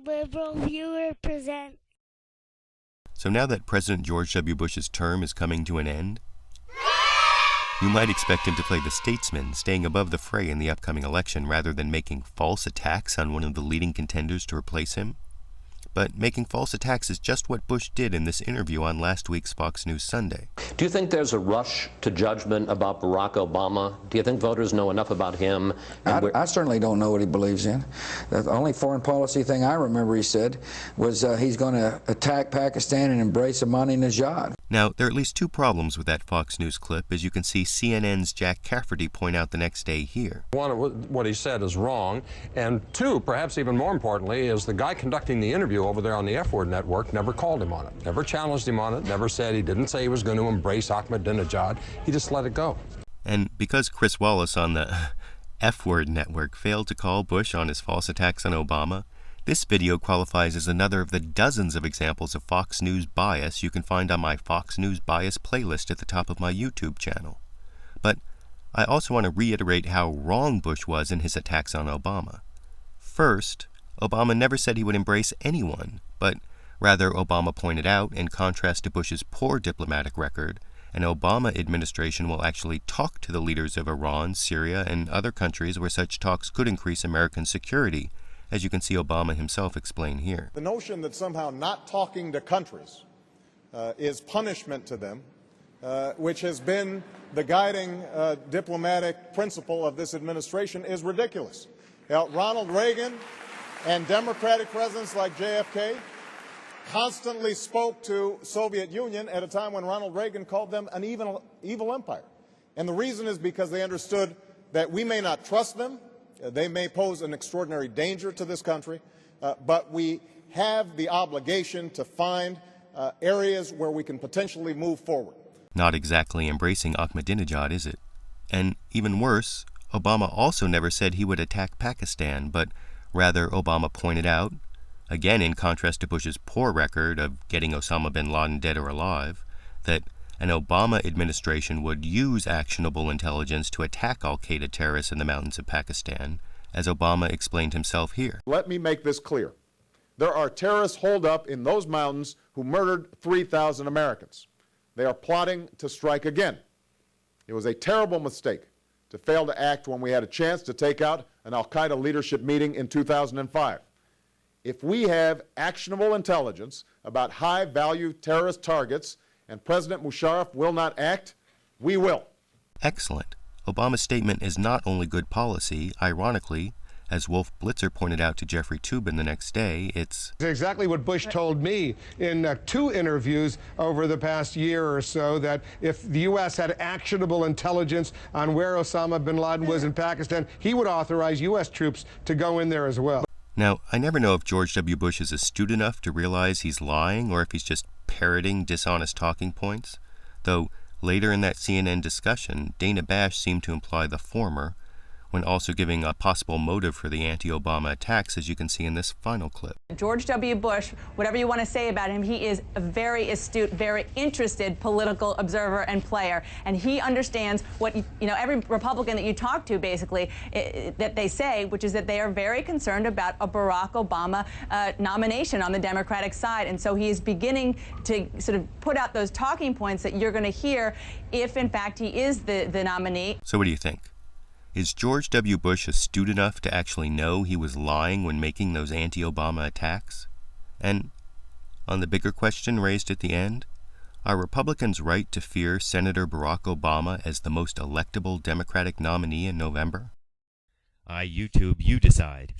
Liberal Viewer present. So now that President George W. Bush's term is coming to an end, you might expect him to play the statesman, staying above the fray in the upcoming election rather than making false attacks on one of the leading contenders to replace him. But making false attacks is just what Bush did in this interview on last week's Fox News Sunday. Do you think there's a rush to judgment about Barack Obama? Do you think voters know enough about him? I certainly don't know what he believes in. The only foreign policy thing I remember he said was he's going to attack Pakistan and embrace Ahmadinejad. Now, there are at least two problems with that Fox News clip, as you can see CNN's Jack Cafferty point out the next day here. One, what he said is wrong, and two, perhaps even more importantly, is the guy conducting the interview over there on the F-word network never called him on it, never challenged him on it, never said, he didn't say he was going to embrace Ahmadinejad, he just let it go. And because Chris Wallace on the F-word network failed to call Bush on his false attacks on Obama, this video qualifies as another of the dozens of examples of Fox News bias you can find on my Fox News bias playlist at the top of my YouTube channel. But I also want to reiterate how wrong Bush was in his attacks on Obama. First, Obama never said he would embrace anyone, but rather Obama pointed out, in contrast to Bush's poor diplomatic record, an Obama administration will actually talk to the leaders of Iran, Syria, and other countries where such talks could increase American security, as you can see Obama himself explain here. The notion that somehow not talking to countries is punishment to them, which has been the guiding diplomatic principle of this administration, is ridiculous. Now, Ronald Reagan and Democratic presidents like JFK constantly spoke to Soviet Union at a time when Ronald Reagan called them an evil empire. And the reason is because they understood that we may not trust them, they may pose an extraordinary danger to this country, but we have the obligation to find areas where we can potentially move forward. Not exactly embracing Ahmadinejad, is it? And even worse, Obama also never said he would attack Pakistan, but rather Obama pointed out, again in contrast to Bush's poor record of getting Osama bin Laden dead or alive, that an Obama administration would use actionable intelligence to attack al-Qaeda terrorists in the mountains of Pakistan, as Obama explained himself here. Let me make this clear. There are terrorists holed up in those mountains who murdered 3,000 Americans. They are plotting to strike again. It was a terrible mistake to fail to act when we had a chance to take out an al-Qaeda leadership meeting in 2005. If we have actionable intelligence about high-value terrorist targets and President Musharraf will not act, we will. Excellent. Obama's statement is not only good policy, ironically, as Wolf Blitzer pointed out to Jeffrey Toobin the next day, it's exactly what Bush told me in two interviews over the past year or so, that if the U.S. had actionable intelligence on where Osama bin Laden was in Pakistan, he would authorize U.S. troops to go in there as well. Now, I never know if George W. Bush is astute enough to realize he's lying or if he's just parroting dishonest talking points, though later in that CNN discussion, Dana Bash seemed to imply the former, when also giving a possible motive for the anti-Obama attacks, as you can see in this final clip. George W. Bush, whatever you want to say about him, he is a very astute, very interested political observer and player, and he understands what, every Republican that you talk to, basically, that they say, which is that they are very concerned about a Barack Obama nomination on the Democratic side, and so he is beginning to sort of put out those talking points that you're going to hear if, in fact, he is the nominee. So what do you think? Is George W. Bush astute enough to actually know he was lying when making those anti-Obama attacks? And on the bigger question raised at the end, are Republicans right to fear Senator Barack Obama as the most electable Democratic nominee in November? YouTube, you decide.